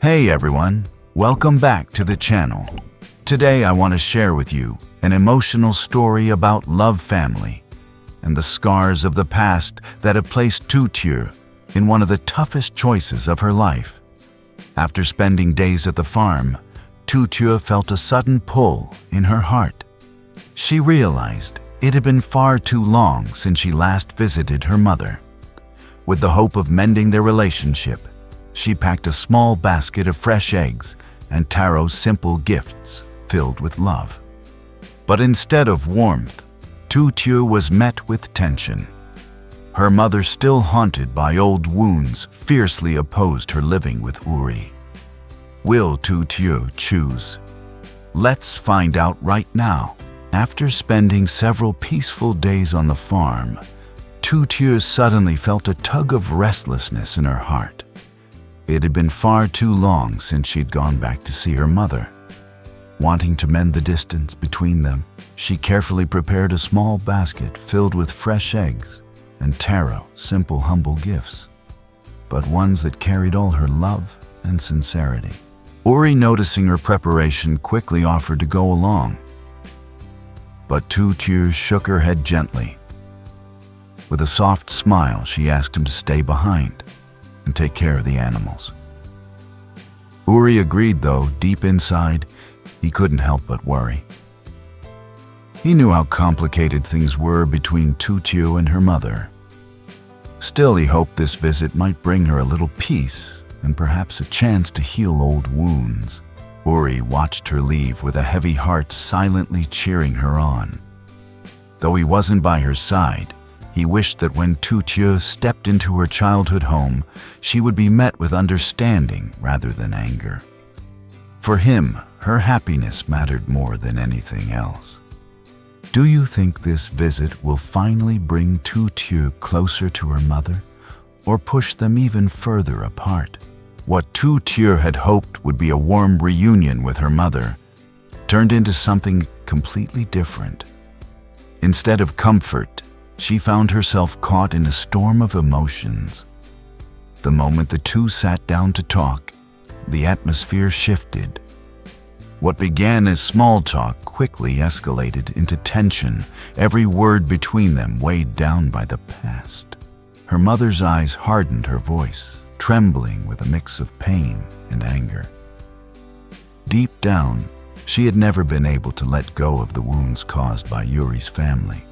Hey everyone, welcome back to the channel. Today I want to share with you an emotional story about love, family, and the scars of the past that have placed Tu Thieu in one of the toughest choices of her life. After spending days at the farm, Tu Thieu felt a sudden pull in her heart. She realized it had been far too long since she last visited her mother. With the hope of mending their relationship, she packed a small basket of fresh eggs and Taro's simple gifts filled with love. But instead of warmth, Tu Thieu was met with tension. Her mother, still haunted by old wounds, fiercely opposed her living with Uri. Will Tu Thieu choose? Let's find out right now. After spending several peaceful days on the farm, Tu Thieu suddenly felt a tug of restlessness in her heart. It had been far too long since she'd gone back to see her mother. Wanting to mend the distance between them, she carefully prepared a small basket filled with fresh eggs and Taro simple, humble gifts, but ones that carried all her love and sincerity. Uri, noticing her preparation, quickly offered to go along. But Tu Thieu shook her head gently. With a soft smile, she asked him to stay behind and take care of the animals. Uri agreed, though deep inside, he couldn't help but worry. He knew how complicated things were between Tu Thieu and her mother. Still, he hoped this visit might bring her a little peace and perhaps a chance to heal old wounds. Uri watched her leave with a heavy heart, silently cheering her on. Though he wasn't by her side, he wished that when Tu Thieu stepped into her childhood home, she would be met with understanding rather than anger. For him, her happiness mattered more than anything else. Do you think this visit will finally bring Tu Thieu closer to her mother, or push them even further apart? What Tu Thieu had hoped would be a warm reunion with her mother turned into something completely different. Instead of comfort, she found herself caught in a storm of emotions. The moment the two sat down to talk, the atmosphere shifted. What began as small talk quickly escalated into tension, every word between them weighed down by the past. Her mother's eyes hardened, her voice trembling with a mix of pain and anger. Deep down, she had never been able to let go of the wounds caused by Uri's family.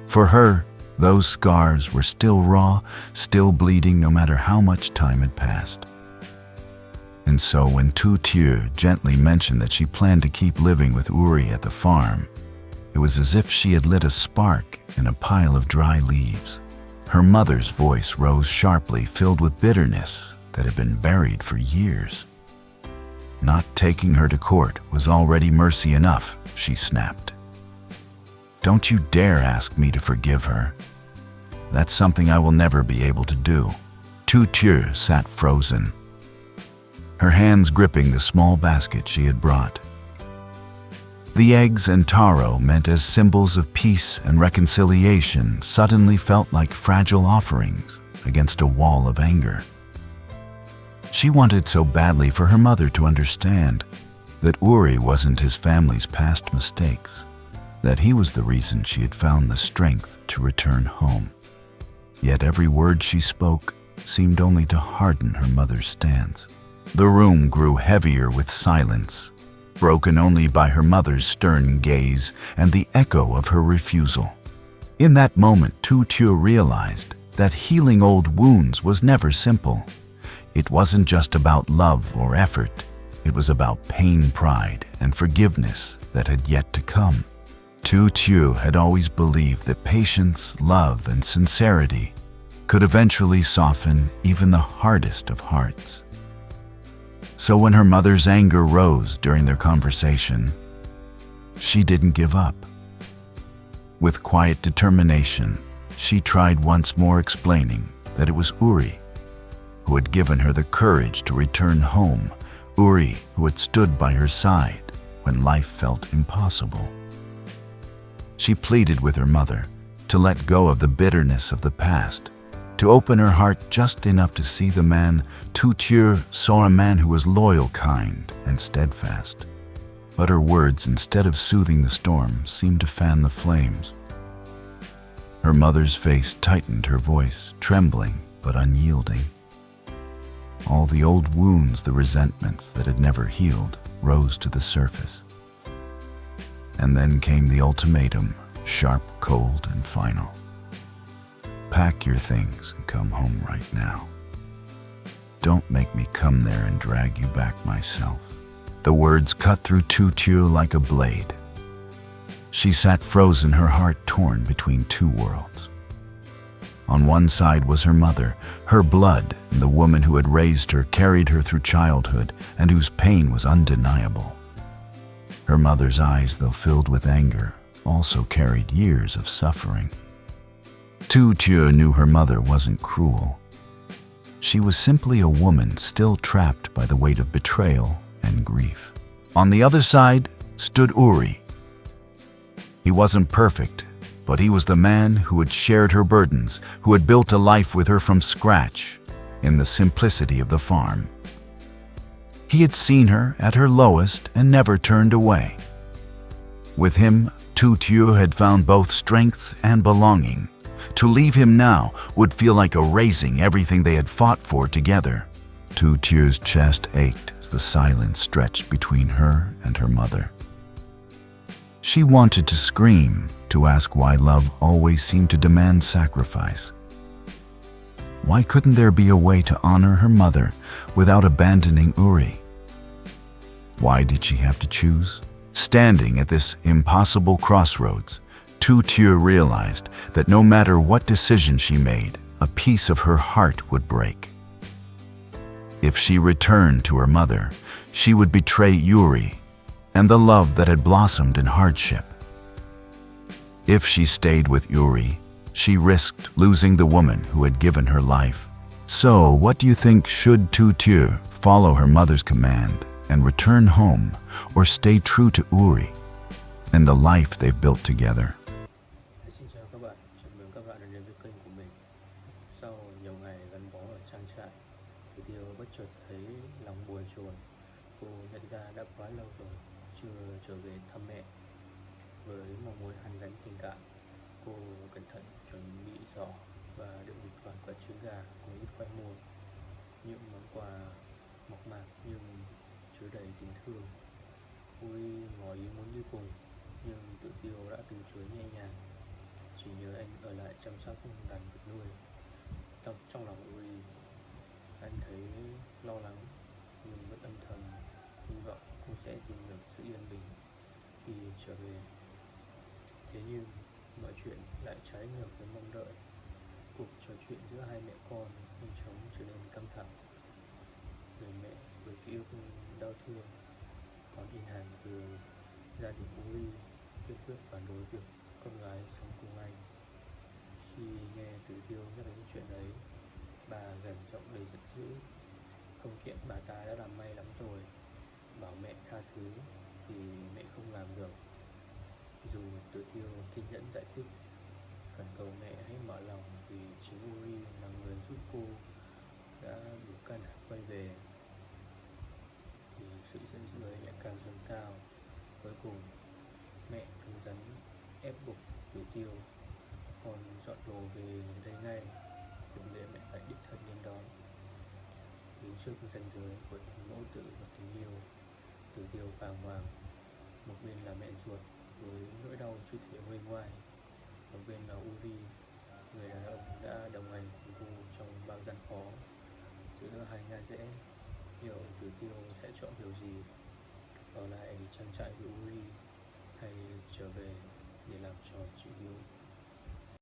For her, those scars were still raw, still bleeding, no matter how much time had passed. And so when Tu Thieu gently mentioned that she planned to keep living with Uri at the farm, it was as if she had lit a spark in a pile of dry leaves. Her mother's voice rose sharply, filled with bitterness that had been buried for years. Not taking her to court was already mercy enough, she snapped. Don't you dare ask me to forgive her. That's something I will never be able to do. Tu Thieu sat frozen, her hands gripping the small basket she had brought. The eggs and taro, meant as symbols of peace and reconciliation, suddenly felt like fragile offerings against a wall of anger. She wanted so badly for her mother to understand that Uri wasn't his family's past mistakes, that he was the reason she had found the strength to return home. Yet every word she spoke seemed only to harden her mother's stance. The room grew heavier with silence, broken only by her mother's stern gaze and the echo of her refusal. In that moment, Tu Thieu realized that healing old wounds was never simple. It wasn't just about love or effort. It was about pain, pride, and forgiveness that had yet to come. Tu Thieu had always believed that patience, love, and sincerity could eventually soften even the hardest of hearts. So when her mother's anger rose during their conversation, she didn't give up. With quiet determination, she tried once more, explaining that it was Uri who had given her the courage to return home, Uri who had stood by her side when life felt impossible. She pleaded with her mother to let go of the bitterness of the past To open her heart just enough to see the man, Tu Tier saw a man who was loyal, kind, and steadfast. But her words, instead of soothing the storm, seemed to fan the flames. Her mother's face tightened, her voice trembling but unyielding. All the old wounds, the resentments that had never healed, rose to the surface. And then came the ultimatum, sharp, cold, and final. Pack your things and come home right now. Don't make me come there and drag you back myself. The words cut through Tu Tier like a blade. She sat frozen, her heart torn between two worlds. On one side was her mother, her blood, and the woman who had raised her, carried her through childhood, and whose pain was undeniable. Her mother's eyes, though filled with anger, also carried years of suffering. Tu Tier knew her mother wasn't cruel. She was simply a woman still trapped by the weight of betrayal and grief. On the other side stood Uri. He wasn't perfect, but he was the man who had shared her burdens, who had built a life with her from scratch, in the simplicity of the farm. He had seen her at her lowest and never turned away. With him, Tu Tier had found both strength and belonging. To leave him now would feel like erasing everything they had fought for together. Tu Tier's chest ached as the silence stretched between her and her mother. She wanted to scream, to ask why love always seemed to demand sacrifice. Why couldn't there be a way to honor her mother without abandoning Uri? Why did she have to choose? Standing at this impossible crossroads, Tu Tier realized that no matter what decision she made, a piece of her heart would break. If she returned to her mother, she would betray Uri and the love that had blossomed in hardship. If she stayed with Uri, she risked losing the woman who had given her life. So, what do you think? Should Tu Tier follow her mother's command and return home, or stay true to Uri and the life they've built together? Xin chào các bạn, chào mừng các bạn đã đến với kênh của mình. Sau nhiều ngày gắn bó ở trang trại, thì Tiêu bất chợt thấy lòng buồn chồn. Cô nhận ra đã quá lâu rồi chưa trở về thăm mẹ. Với mong muốn hàn gắn tình cảm, cô cẩn thận chuẩn bị giỏ và đựng một vài quả trứng gà cùng ít khoai môn, những món quà mộc mạc nhưng chứa đầy tình thương. Uri ngỏ ý muốn đi cùng, nhưng tự Tiêu đã từ chối nhẹ nhàng, chỉ nhờ anh ở lại chăm sóc đàn vật nuôi. Trong lòng Uri, anh thấy lo lắng nhưng vẫn âm thầm hy vọng cô sẽ tìm được sự yên bình khi trở về. Thế nhưng mọi chuyện lại trái ngược với mong đợi. Cuộc trò chuyện giữa hai mẹ con nhanh chóng trở nên căng thẳng. Người mẹ với ký ức đau thương còn in hằn từ gia đình Uri kiên quyết phản đối việc con gái sống cùng anh. Khi nghe Từ Tiêu nhắc đến chuyện ấy, bà gần giọng đầy giận dữ: "Không kiện bà ta đã làm may lắm rồi, bảo mẹ tha thứ thì mẹ không làm được." Dù Tự Tiêu kiên nhẫn giải thích, khẩn cầu mẹ hãy mở lòng vì chính Uri là người giúp cô đã đủ can đảm quay về, thì sự giận dữ ấy lại càng dâng cao. Cuối cùng, mẹ cứng rắn ép buộc Tự Tiêu: "Con dọn đồ về đây ngay, đừng để mẹ phải đích thân đến đón." Đứng trước ranh giới của tình mẫu tử và tình yêu, Tự Tiêu bàng hoàng. Một bên là mẹ ruột với nỗi đau chưa thể nguôi ngoai, một bên là Uri, người đàn ông đã đồng hành cùng cô trong bao gian khó. Giữa hai ngã rẽ, liệu Tự Tiêu sẽ chọn điều gì? Ở lại trang trại với Uri hay trở về để làm tròn chữ hiếu?